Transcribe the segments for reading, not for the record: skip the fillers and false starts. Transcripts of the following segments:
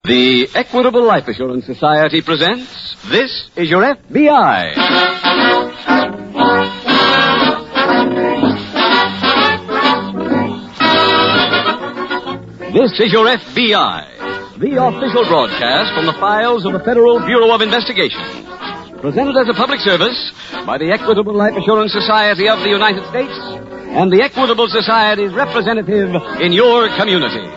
The Equitable Life Assurance Society presents This Is Your F.B.I. This is Your F.B.I., the official broadcast from the files of the Federal Bureau of Investigation. Presented as a public service by the Equitable Life Assurance Society of the United States and the Equitable Society's representative in your community.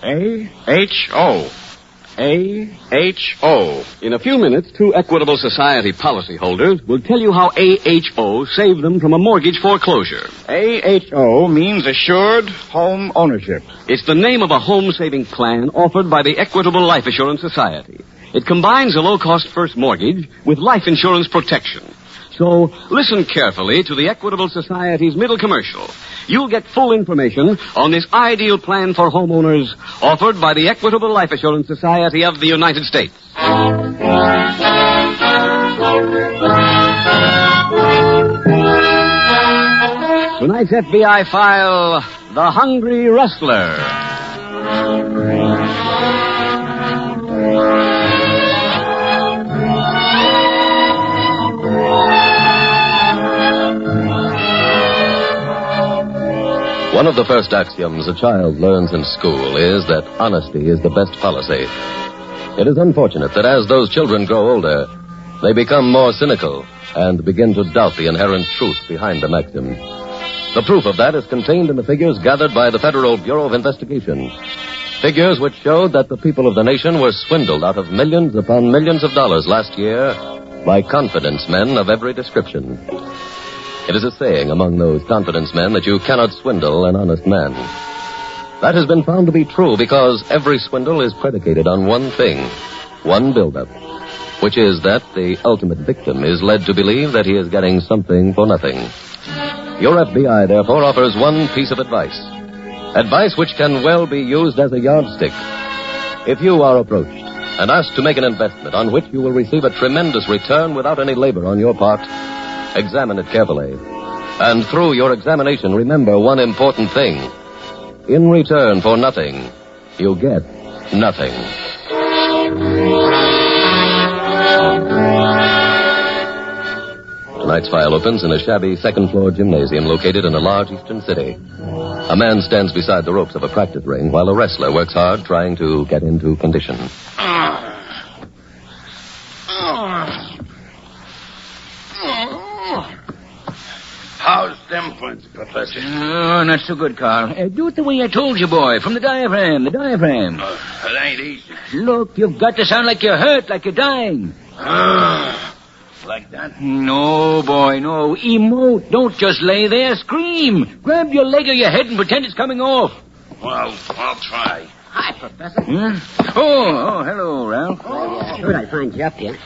A-H-O. A-H-O. In a few minutes, two Equitable Society policyholders will tell you how AHO saved them from a mortgage foreclosure. A-H-O means Assured Home Ownership. It's the name of a home-saving plan offered by the Equitable Life Assurance Society. It combines a low-cost first mortgage with life insurance protection. So, listen carefully to the Equitable Society's middle commercial. You'll get full information on this ideal plan for homeowners offered by the Equitable Life Assurance Society of the United States. Tonight's FBI file, The Hungry Rustler. One of the first axioms a child learns in school is that honesty is the best policy. It is unfortunate that as those children grow older, they become more cynical and begin to doubt the inherent truth behind the maxim. The proof of that is contained in the figures gathered by the Federal Bureau of Investigation. Figures which showed that the people of the nation were swindled out of millions upon millions of dollars last year by confidence men of every description. It is a saying among those confidence men that you cannot swindle an honest man. That has been found to be true because every swindle is predicated on one thing, one buildup, which is that the ultimate victim is led to believe that he is getting something for nothing. Your FBI, therefore, offers one piece of advice. Advice which can well be used as a yardstick. If you are approached and asked to make an investment on which you will receive a tremendous return without any labor on your part, examine it carefully. And through your examination, remember one important thing. In return for nothing, you get nothing. Tonight's file opens in a shabby second-floor gymnasium located in a large eastern city. A man stands beside the ropes of a practice ring while a wrestler works hard trying to get into condition. How's them points, Professor? Oh, not so good, Carl. Do it the way I told you, boy. From the diaphragm. It ain't easy. Look, you've got to sound like you're hurt, like you're dying. Like that? No, boy, no. Emote. Don't just lay there. Scream. Grab your leg or your head and pretend it's coming off. Well, I'll try. Hi, Professor. Oh, hello, Ralph. Good I find you up here.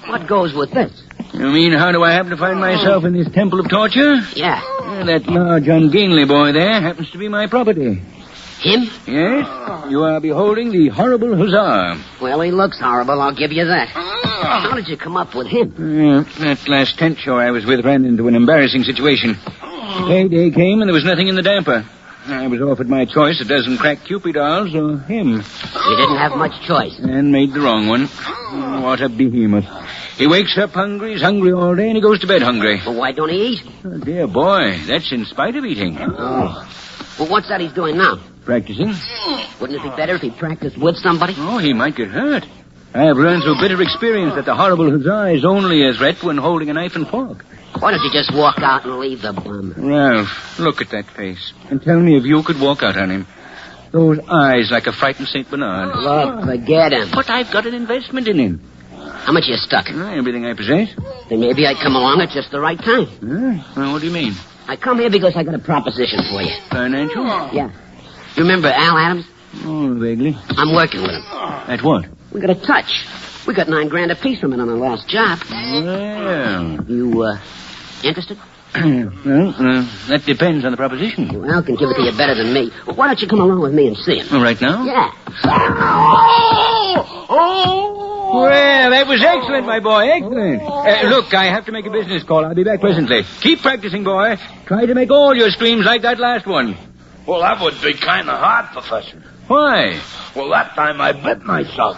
What goes with this? You mean, how do I happen to find myself in this temple of torture? Yeah. That large, ungainly boy there happens to be my property. Him? Yes. You are beholding the horrible huzzar. Well, he looks horrible, I'll give you that. How did you come up with him? That last tent show I was with ran into an embarrassing situation. Payday came and there was nothing in the damper. I was offered my choice, a dozen cracked Cupid dolls or him. You didn't have much choice. And made the wrong one. What a behemoth. He wakes up hungry, he's hungry all day, and he goes to bed hungry. Well, why don't he eat? Oh, dear boy, that's in spite of eating. Oh. Well, what's that he's doing now? Practicing. Wouldn't it be better if he practiced with somebody? Oh, he might get hurt. I have learned through bitter experience that the horrible huzzah is only a threat when holding a knife and fork. Why don't you just walk out and leave the bum? Ralph, look at that face. And tell me if you could walk out on him. Those eyes like a frightened St. Bernard. Look, forget him. But I've got an investment in him. How much you stuck? Everything I possess. Then maybe I'd come along at just the right time. Well, what do you mean? I come here because I got a proposition for you. Financial? Yeah. You remember Al Adams? Oh, vaguely. I'm working with him. At what? We got a touch. We got $9,000 apiece from it on our last job. Well. You, interested? Well, that depends on the proposition. Well, Al can give it to you better than me. Well, why don't you come along with me and see him? Right now? Yeah. Well, that was excellent, my boy. Excellent. Look, I have to make a business call. I'll be back presently. Keep practicing, boy. Try to make all your screams like that last one. Well, that would be kind of hard, Professor. Why? Well, that time I bit myself.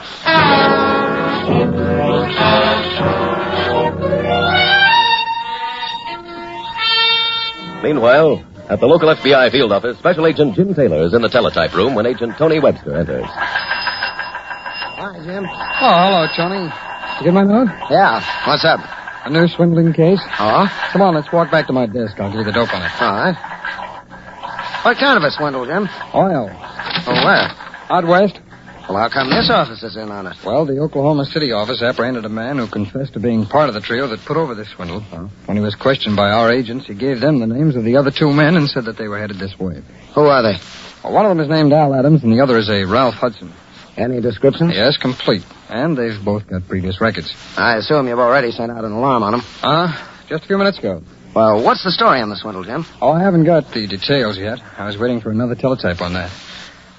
Meanwhile, at the local F.B.I. field office, Special Agent Jim Taylor is in the teletype room when Agent Tony Webster enters. Hi, Jim. Oh, hello, Tony. You get my note? Yeah. What's up? A new swindling case? Oh? Come on, let's walk back to my desk. I'll give you the dope on it. All right. What kind of a swindle, Jim? Oil. Oh, where? Out west. Well, how come this office is in on it? Well, the Oklahoma City office apprehended a man who confessed to being part of the trio that put over this swindle. When he was questioned by our agents, he gave them the names of the other two men and said that they were headed this way. Who are they? Well, one of them is named Al Adams, and the other is a Ralph Hudson. Any descriptions? Yes, complete. And they've both got previous records. I assume you've already sent out an alarm on them. Just a few minutes ago. Well, what's the story on the swindle, Jim? Oh, I haven't got the details yet. I was waiting for another teletype on that.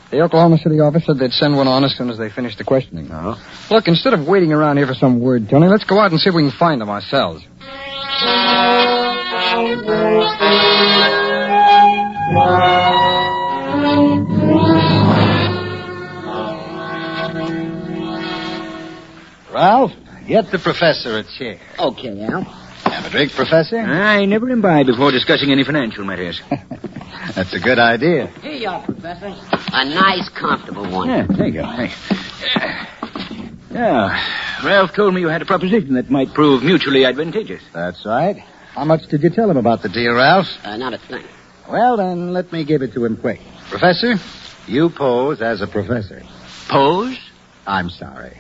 The Oklahoma City office said they'd send one on as soon as they finished the questioning. Oh. Look, instead of waiting around here for some word, Tony, let's go out and see if we can find them ourselves. Ralph, get the professor a chair. Okay, Al. Have a drink, Professor? I never imbibe before discussing any financial matters. That's a good idea. Here you are, Professor. A nice, comfortable one. Yeah, there you go. Thanks. Now, Ralph told me you had a proposition that might prove mutually advantageous. That's right. How much did you tell him about the deal, Ralph? Not a thing. Well, then, let me give it to him quick. Professor, you pose as a professor. Pose? I'm sorry.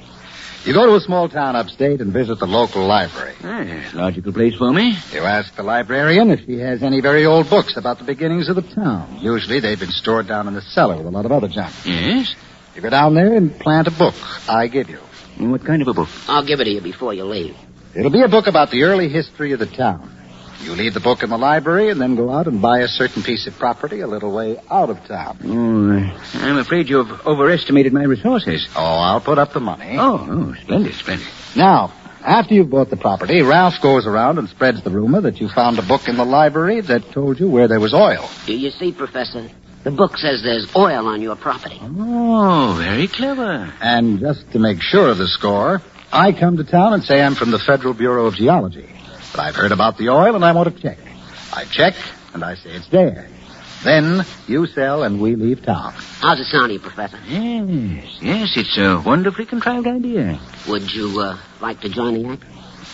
You go to a small town upstate and visit the local library. Logical place for me. You ask the librarian if she has any very old books about the beginnings of the town. Usually they've been stored down in the cellar with a lot of other junk. Yes? You go down there and plant a book I give you. What kind of a book? I'll give it to you before you leave. It'll be a book about the early history of the town. You leave the book in the library and then go out and buy a certain piece of property a little way out of town. Oh, I'm afraid you've overestimated my resources. Oh, I'll put up the money. Oh, splendid, splendid. Now, after you've bought the property, Ralph goes around and spreads the rumor that you found a book in the library that told you where there was oil. You see, Professor, the book says there's oil on your property. Oh, very clever. And just to make sure of the score, I come to town and say I'm from the Federal Bureau of Geology. But I've heard about the oil and I want to check. I check and I say it's there. Then you sell and we leave town. How's it sound to you, Professor? Yes, it's a wonderfully contrived idea. Would you like to join the act?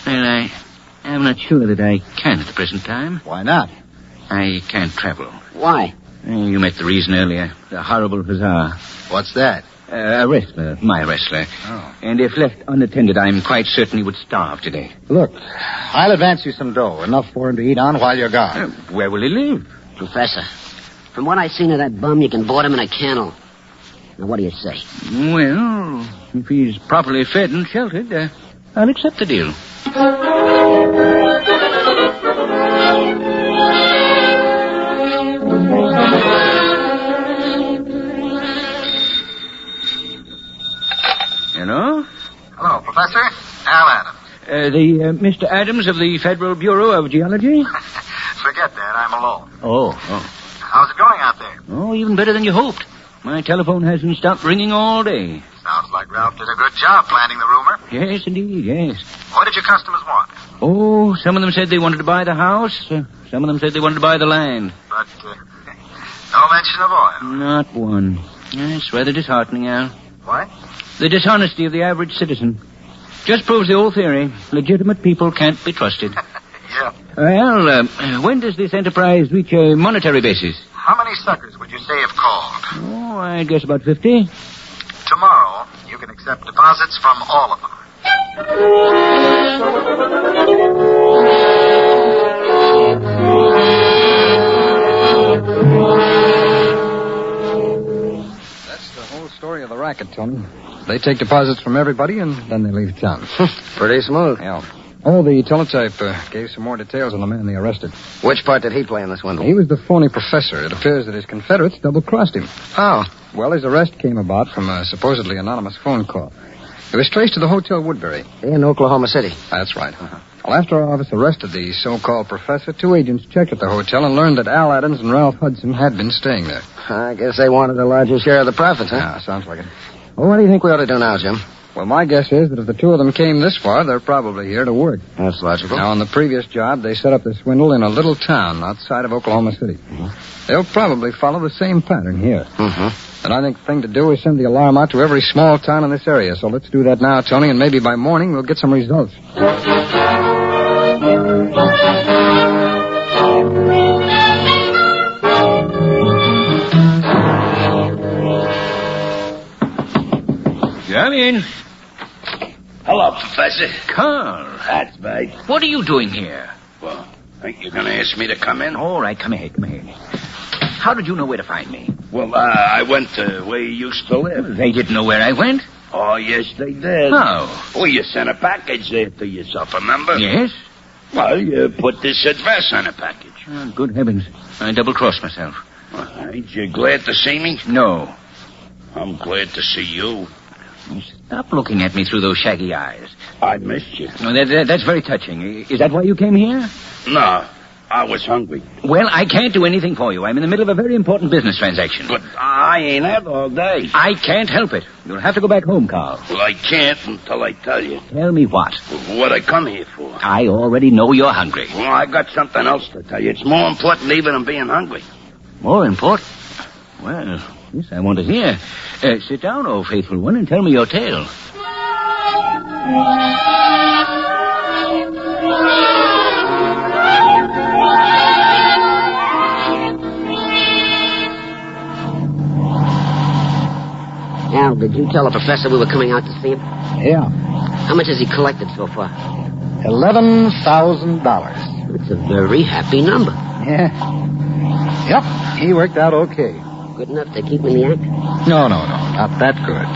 Well, I'm not sure that I can at the present time. Why not? I can't travel. Why? You met the reason earlier. The horrible huzzah. What's that? A wrestler, my wrestler. Oh. And if left unattended, I'm quite certain he would starve today. Look, I'll advance you some dough, enough for him to eat on while you're gone. Where will he live? Professor, from what I've seen of that bum, you can board him in a kennel. Now, what do you say? Well, if he's properly fed and sheltered, I'll accept the deal. Hello? Hello, Professor. Al Adams. Mr. Adams of the Federal Bureau of Geology? Forget that. I'm alone. Oh. How's it going out there? Oh, even better than you hoped. My telephone hasn't stopped ringing all day. Sounds like Ralph did a good job planting the rumor. Yes, indeed, yes. What did your customers want? Oh, some of them said they wanted to buy the house. Some of them said they wanted to buy the land. But no mention of oil. Not one. It's rather disheartening, Al. What? The dishonesty of the average citizen. Just proves the old theory. Legitimate people can't be trusted. Yeah. Al, when does this enterprise reach a monetary basis? How many suckers would you say have called? Oh, I'd guess about 50. Tomorrow, you can accept deposits from all of them. That's the whole story of the racket, Tony. They take deposits from everybody, and then they leave town. Pretty smooth. Yeah. Oh, the teletype gave some more details on the man they arrested. Which part did he play in the swindle? He was the phony professor. It appears that his Confederates double-crossed him. Oh. Well, his arrest came about from a supposedly anonymous phone call. It was traced to the Hotel Woodbury. In Oklahoma City. That's right. Well, after our office arrested the so-called professor, 2 agents checked at the hotel and learned that Al Adams and Ralph Hudson had been staying there. I guess they wanted a larger share of the profits, huh? Yeah, sounds like it. Well, what do you think we ought to do now, Jim? Well, my guess is that if the two of them came this far, they're probably here to work. That's logical. Now, on the previous job, they set up the swindle in a little town outside of Oklahoma City. They'll probably follow the same pattern here. And I think the thing to do is send the alarm out to every small town in this area. So let's do that now, Tony, and maybe by morning we'll get some results. Come in. Hello, Professor. Carl. That's right. What are you doing here? Well, think you're going to ask me to come in? All right, come ahead. How did you know where to find me? Well, I went to where you used to live. They didn't know where I went? Oh, yes, they did. How? Well, you sent a package there to yourself, remember? Yes? Well, you put this address on a package. Oh, good heavens. I double-crossed myself. Well, ain't you glad to see me? No. I'm glad to see you. Stop looking at me through those shaggy eyes. I missed you. Oh, that's very touching. Is that why you came here? No, I was hungry. Well, I can't do anything for you. I'm in the middle of a very important business transaction. But I ain't had all day. I can't help it. You'll have to go back home, Carl. Well, I can't until I tell you. Tell me what? What I come here for. I already know you're hungry. Well, I got something else to tell you. It's more important even than being hungry. More important? Well, yes, I want to hear. Sit down, oh faithful one, and tell me your tale. Al, did you tell the professor we were coming out to see him? Yeah. How much has he collected so far? $11,000. That's a very happy number. Yeah. Yep, he worked out okay. Good enough to keep him in the act? No, not that good.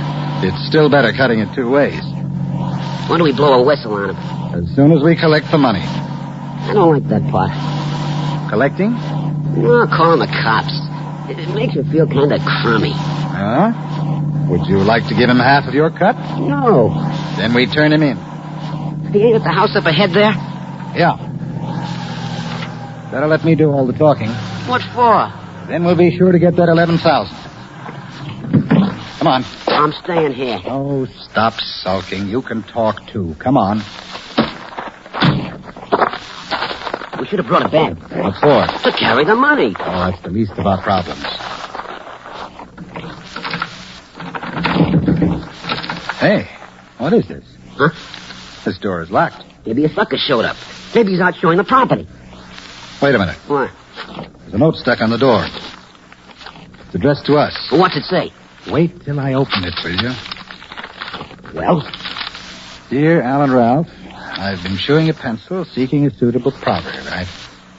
It's still better cutting it 2 ways. Why do we blow a whistle on him? As soon as we collect the money. I don't like that part. Collecting? No, calling the cops. It makes you feel kind of crummy. Huh? Would you like to give him half of your cut? No. Then we turn him in. He ain't at the house up ahead there? Yeah. Better let me do all the talking. What for? Then we'll be sure to get that 11,000. Come on. I'm staying here. Oh, stop sulking. You can talk, too. Come on. We should have brought a bag. What for? To carry the money. Oh, that's the least of our problems. Hey, what is this? Huh? This door is locked. Maybe a sucker showed up. Maybe he's out showing the property. Wait a minute. What? There's a note stuck on the door. It's addressed to us. Well, what's it say? Wait till I open it, will you? Well? Dear Alan Ralph, I've been chewing a pencil seeking a suitable proverb. I've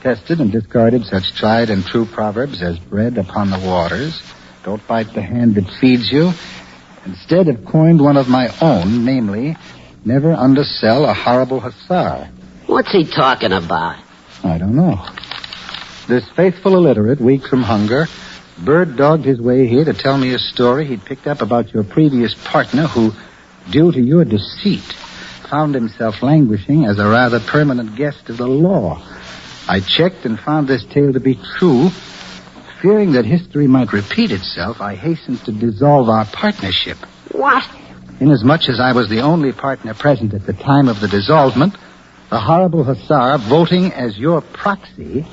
tested and discarded such tried and true proverbs as bread upon the waters, don't bite the hand that feeds you. Instead, have coined one of my own, namely, never undersell a horrible hussar. What's he talking about? I don't know. This faithful illiterate, weak from hunger, bird-dogged his way here to tell me a story he'd picked up about your previous partner who, due to your deceit, found himself languishing as a rather permanent guest of the law. I checked and found this tale to be true. Fearing that history might repeat itself, I hastened to dissolve our partnership. What? Inasmuch as I was the only partner present at the time of the dissolvement, the horrible hussar, voting as your proxy,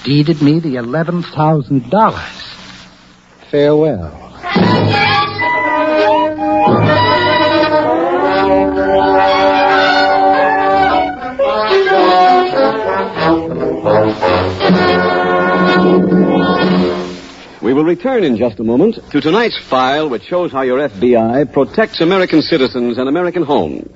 deeded me the $11,000. Farewell. We will return in just a moment to tonight's file, which shows how your FBI protects American citizens and American homes.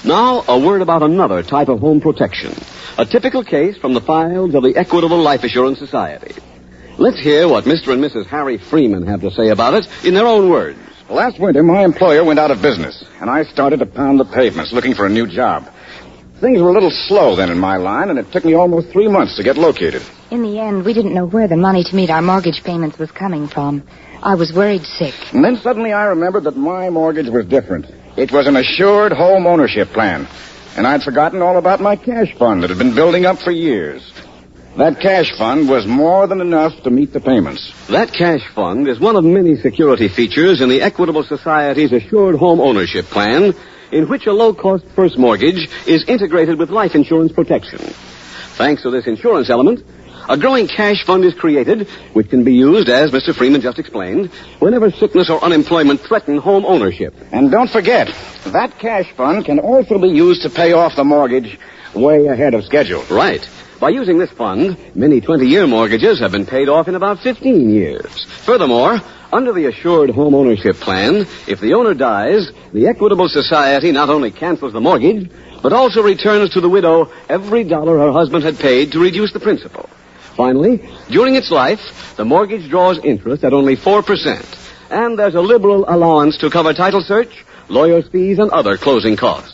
Now, a word about another type of home protection. A typical case from the files of the Equitable Life Assurance Society. Let's hear what Mr. and Mrs. Harry Freeman have to say about it in their own words. Last winter, my employer went out of business, and I started to pound the pavements looking for a new job. Things were a little slow then in my line, and it took me almost 3 months to get located. In the end, we didn't know where the money to meet our mortgage payments was coming from. I was worried sick. And then suddenly I remembered that my mortgage was different. It was an assured home ownership plan. And I'd forgotten all about my cash fund that had been building up for years. That cash fund was more than enough to meet the payments. That cash fund is one of many security features in the Equitable Society's assured home ownership plan, in which a low-cost first mortgage is integrated with life insurance protection. Thanks to this insurance element, a growing cash fund is created, which can be used, as Mr. Freeman just explained, whenever sickness or unemployment threaten home ownership. And don't forget, that cash fund can also be used to pay off the mortgage way ahead of schedule. Right. By using this fund, many 20-year mortgages have been paid off in about 15 years. Furthermore, under the assured home ownership plan, if the owner dies, the Equitable Society not only cancels the mortgage, but also returns to the widow every dollar her husband had paid to reduce the principal. Finally, during its life, the mortgage draws interest at only 4%, and there's a liberal allowance to cover title search, lawyer's fees, and other closing costs.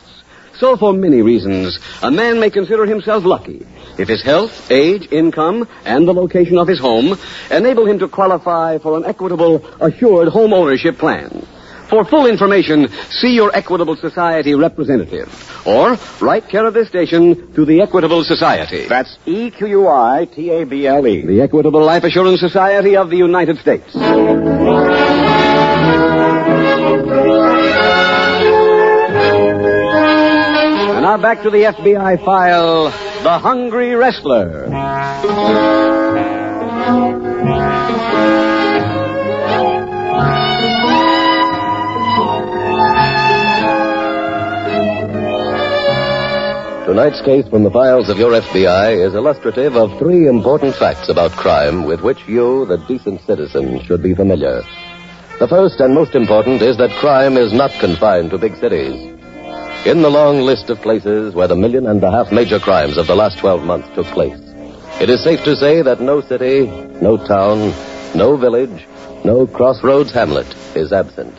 So for many reasons, a man may consider himself lucky if his health, age, income, and the location of his home enable him to qualify for an Equitable assured home ownership plan. For full information, see your Equitable Society representative, or write care of this station to the Equitable Society. That's EQUITABLE. The Equitable Life Assurance Society of the United States. And now back to the FBI file, The Hungry Wrestler. Tonight's case from the files of your FBI is illustrative of 3 important facts about crime with which you, the decent citizen, should be familiar. The first and most important is that crime is not confined to big cities. In the long list of places where the 1.5 million major crimes of the last 12 months took place, it is safe to say that no city, no town, no village, no crossroads hamlet is absent.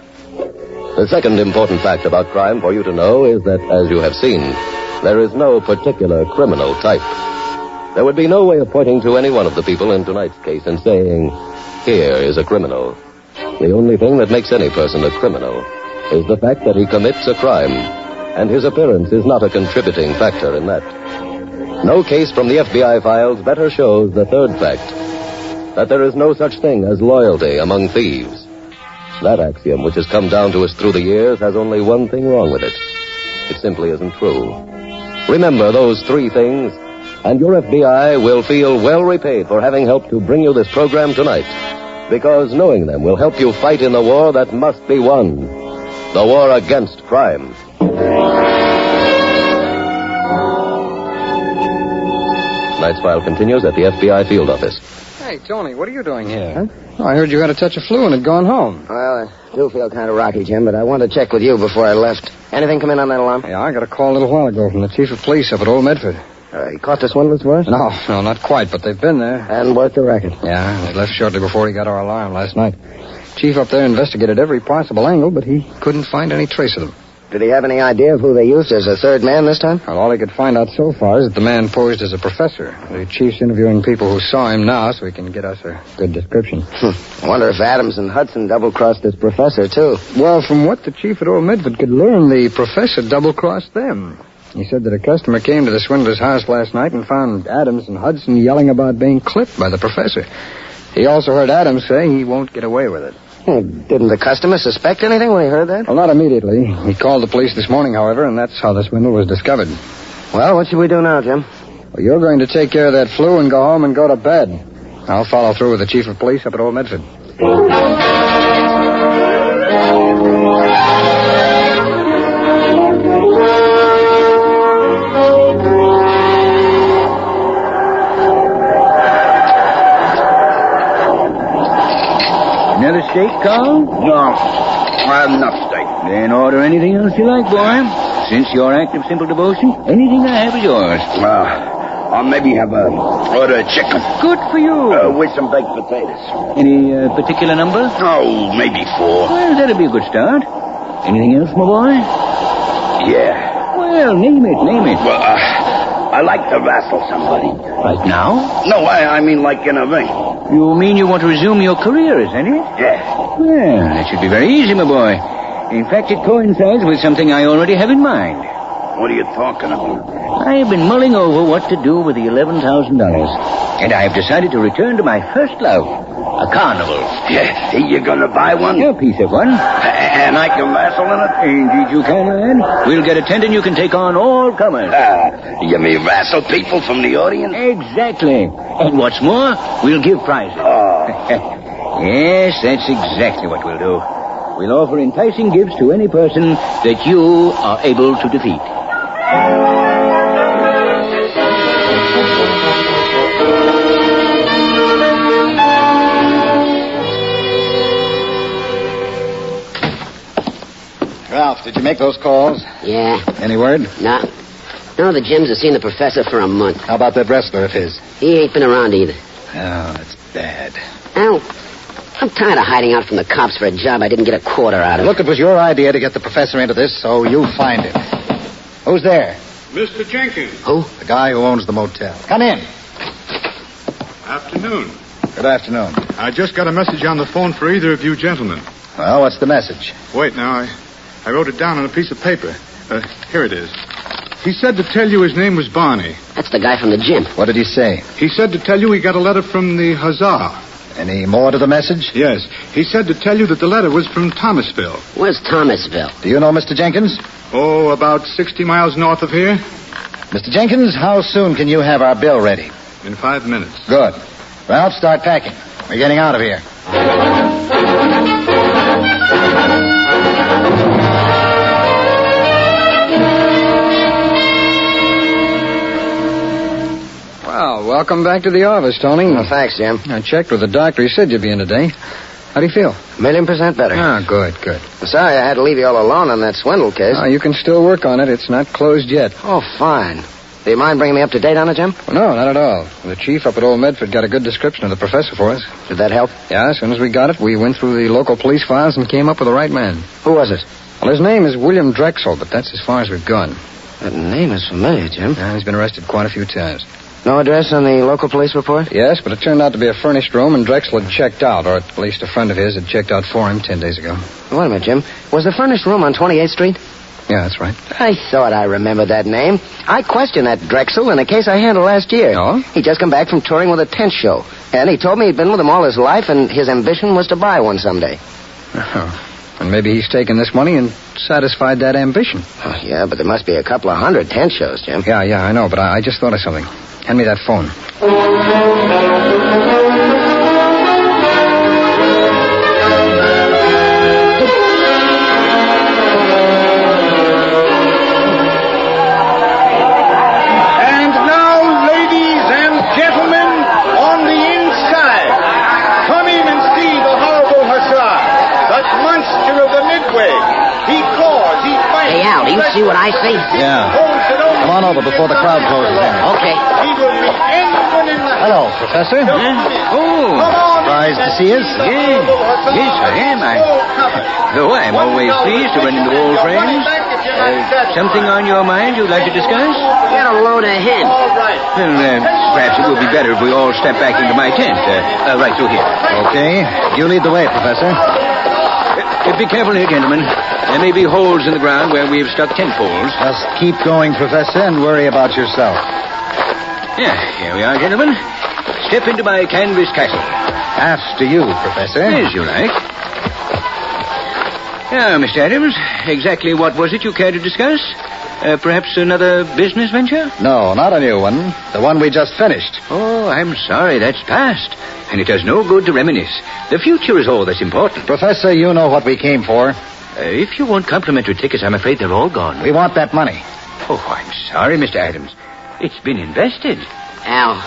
The second important fact about crime for you to know is that, as you have seen, there is no particular criminal type. There would be no way of pointing to any one of the people in tonight's case and saying, here is a criminal. The only thing that makes any person a criminal is the fact that he commits a crime, and his appearance is not a contributing factor in that. No case from the FBI files better shows the third fact, that there is no such thing as loyalty among thieves. That axiom, which has come down to us through the years, has only one thing wrong with it. It simply isn't true. Remember those 3 things, and your FBI will feel well repaid for having helped to bring you this program tonight, because knowing them will help you fight in the war that must be won, the war against crime. Tonight's file continues at the FBI field office. Hey, Tony, what are you doing here? Huh? Oh, I heard you had a touch of flu and had gone home. Well, I do feel kind of rocky, Jim, but I wanted to check with you before I left. Anything come in on that alarm? Yeah, I got a call a little while ago from the chief of police up at Old Medford. You caught the swindlers for us? No, not quite, but they've been there. And worked the record. Yeah, they left shortly before he got our alarm last night. Chief up there investigated every possible angle, but he couldn't find any trace of them. Did he have any idea of who they used as a third man this time? Well, all he could find out so far is that the man posed as a professor. The chief's interviewing people who saw him now so he can get us a good description. I wonder if Adams and Hudson double-crossed this professor, too. Well, from what the chief at Old Medford could learn, the professor double-crossed them. He said that a customer came to the swindler's house last night and found Adams and Hudson yelling about being clipped by the professor. He also heard Adams say he won't get away with it. Didn't the customer suspect anything when he heard that? Well, not immediately. He called the police this morning, however, and that's how the swindle was discovered. Well, what should we do now, Jim? Well, you're going to take care of that flu and go home and go to bed. I'll follow through with the chief of police up at Old Medford. Another steak, Carl? No, I have enough steak. Then order anything else you like, boy. Since your act of simple devotion, anything I have is yours. I'll maybe have order chicken. Good for you. With some baked potatoes. Any particular number? Oh, maybe 4. Well, that'll be a good start. Anything else, my boy? Yeah. Well, name it. Well, I like to wrestle somebody. Right now? No, I mean like in a ring. You mean you want to resume your career, isn't it? Yeah. Well, that should be very easy, my boy. In fact, it coincides with something I already have in mind. What are you talking about? I have been mulling over what to do with the $11,000. And I have decided to return to my first love, a carnival. Yeah, you're gonna buy one? A piece of one. And I can wrestle in it? Indeed you can, lad. We'll get a tent and you can take on all comers. You mean wrestle people from the audience? Exactly. And what's more, we'll give prizes. Oh. Yes, that's exactly what we'll do. We'll offer enticing gifts to any person that you are able to defeat. Ralph, did you make those calls? Yeah. Any word? No, the Jims have seen the professor for a month. How about that wrestler of his? He ain't been around either. Oh, that's bad. Al, I'm tired of hiding out from the cops for a job I didn't get a quarter out of. Look, it was your idea to get the professor into this, so you find him. Who's there? Mr. Jenkins. Who? The guy who owns the motel. Come in. Afternoon. Good afternoon. I just got a message on the phone for either of you gentlemen. Well, what's the message? Wait now, I wrote it down on a piece of paper. Here it is. He said to tell you his name was Barney. That's the guy from the gym. What did he say? He said to tell you he got a letter from the Huzzah. Any more to the message? Yes. He said to tell you that the letter was from Thomasville. Where's Thomasville? Do you know Mr. Jenkins? Oh, about 60 miles north of here. Mr. Jenkins, how soon can you have our bill ready? In 5 minutes. Good. Ralph, start packing. We're getting out of here. Well, welcome back to the office, Tony. Well, thanks, Jim. I checked with the doctor. He said you'd be in today. How do you feel? 1,000,000% better. Ah, good. I'm sorry I had to leave you all alone on that swindle case. You can still work on it. It's not closed yet. Oh, fine. Do you mind bringing me up to date on it, Jim? Well, no, not at all. The chief up at Old Medford got a good description of the professor for us. Did that help? Yeah, as soon as we got it, we went through the local police files and came up with the right man. Who was it? Well, his name is William Drexel, but that's as far as we've gone. That name is familiar, Jim. Yeah, he's been arrested quite a few times. No address on the local police report? Yes, but it turned out to be a furnished room, and Drexel had checked out, or at least a friend of his had checked out for him 10 days ago. Wait a minute, Jim. Was the furnished room on 28th Street? Yeah, that's right. I thought I remembered that name. I questioned that Drexel in a case I handled last year. Oh? He'd just come back from touring with a tent show. And he told me he'd been with them all his life, and his ambition was to buy one someday. Oh. And maybe he's taken this money and satisfied that ambition. Oh, yeah, but there must be a couple of hundred tent shows, Jim. Yeah, I know, but I just thought of something. Hand me that phone. And now, ladies and gentlemen, on the inside, come in and see the horrible Hussar, that monster of the Midway. He claws, he fights. Hey, Al, do you see what I see? Yeah. Come on over before the crowd closes in. Okay. He will meet anyone in the Hello, Professor. Oh, Surprised to see us? yes, I am. Though I'm always pleased to run into old friends. Something on your mind you'd like to discuss? Get a load of him. Well, perhaps it would be better if we all step back into my tent. Right through here. Okay. You lead the way, Professor. Be careful here, gentlemen. There may be holes in the ground where we have stuck tent poles. Just keep going, Professor, and worry about yourself. Yeah, here we are, gentlemen. Step into my canvas castle. After you, Professor. As you like. Now, Mr. Adams, exactly what was it you cared to discuss? Perhaps another business venture? No, not a new one. The one we just finished. Oh, I'm sorry, that's past. And it does no good to reminisce. The future is all that's important. Professor, you know what we came for. If you want complimentary tickets, I'm afraid they're all gone. We want that money. Oh, I'm sorry, Mr. Adams. It's been invested. Al,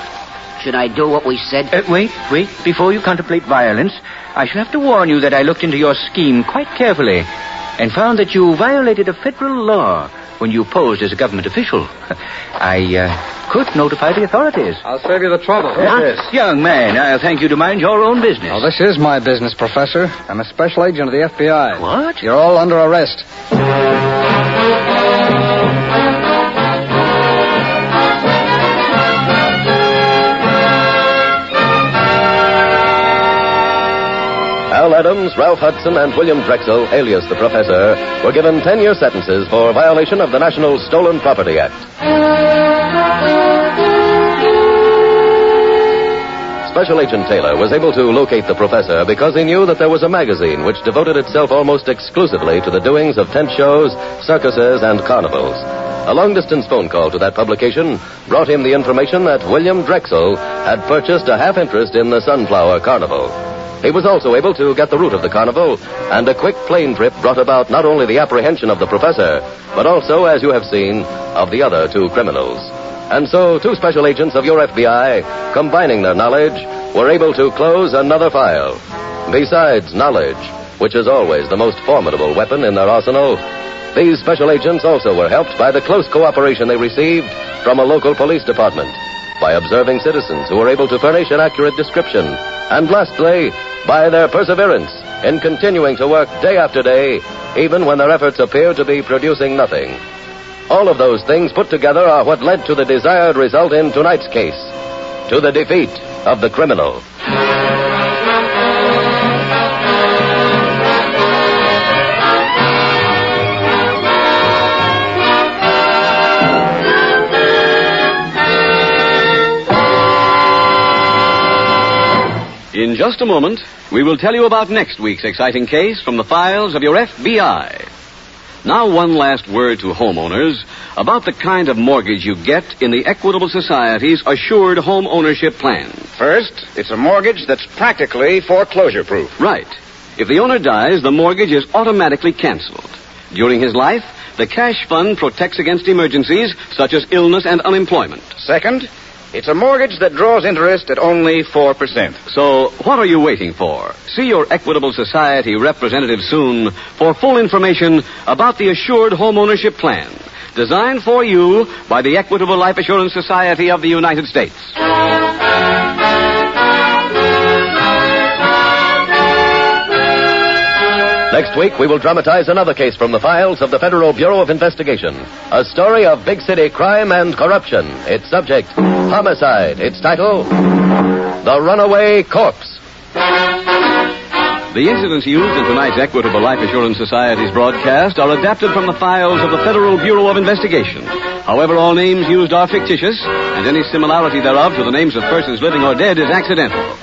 should I do what we said? Wait. Before you contemplate violence, I shall have to warn you that I looked into your scheme quite carefully and found that you violated a federal law when you posed as a government official. I could notify the authorities. I'll save you the trouble. Yes. Young man, I'll thank you to mind your own business. Oh, this is my business, Professor. I'm a special agent of the F.B.I. What? You're all under arrest. Al Adams, Ralph Hudson, and William Drexel, alias the Professor, were given 10-year sentences for violation of the National Stolen Property Act. Special Agent Taylor was able to locate the Professor because he knew that there was a magazine which devoted itself almost exclusively to the doings of tent shows, circuses, and carnivals. A long-distance phone call to that publication brought him the information that William Drexel had purchased a half-interest in the Sunflower Carnival. He was also able to get the route of the carnival, and a quick plane trip brought about not only the apprehension of the Professor, but also, as you have seen, of the other two criminals. And so, two special agents of your FBI, combining their knowledge, were able to close another file. Besides knowledge, which is always the most formidable weapon in their arsenal, these special agents also were helped by the close cooperation they received from a local police department, by observing citizens who were able to furnish an accurate description, and lastly, by their perseverance in continuing to work day after day, even when their efforts appeared to be producing nothing. All of those things put together are what led to the desired result in tonight's case, to the defeat of the criminal. In just a moment, we will tell you about next week's exciting case from the files of your F.B.I. Now, one last word to homeowners about the kind of mortgage you get in the Equitable Society's Assured Home Ownership Plan. First, it's a mortgage that's practically foreclosure-proof. Right. If the owner dies, the mortgage is automatically canceled. During his life, the cash fund protects against emergencies such as illness and unemployment. Second, it's a mortgage that draws interest at only 4%. So, what are you waiting for? See your Equitable Society representative soon for full information about the Assured Home Ownership Plan, designed for you by the Equitable Life Assurance Society of the United States. Next week, we will dramatize another case from the files of the Federal Bureau of Investigation. A story of big city crime and corruption. Its subject, homicide. Its title, The Runaway Corpse. The incidents used in tonight's Equitable Life Assurance Society's broadcast are adapted from the files of the Federal Bureau of Investigation. However, all names used are fictitious, and any similarity thereof to the names of persons living or dead is accidental.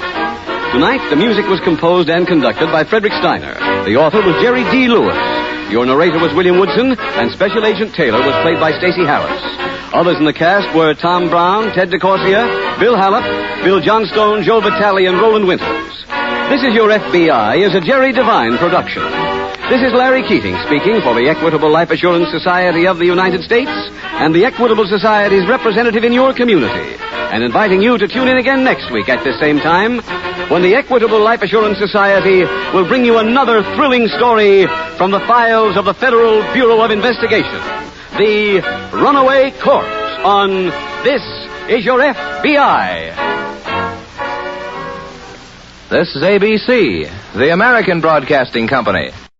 Tonight, the music was composed and conducted by Frederick Steiner. The author was Jerry D. Lewis. Your narrator was William Woodson, and Special Agent Taylor was played by Stacy Harris. Others in the cast were Tom Brown, Ted DeCorsia, Bill Hallop, Bill Johnstone, Joe Vitale, and Roland Winters. This Is Your FBI is a Jerry Devine production. This is Larry Keating speaking for the Equitable Life Assurance Society of the United States and the Equitable Society's representative in your community, and inviting you to tune in again next week at this same time when the Equitable Life Assurance Society will bring you another thrilling story from the files of the Federal Bureau of Investigation, The Runaway Corpse, on This Is Your FBI. This is ABC, the American Broadcasting Company.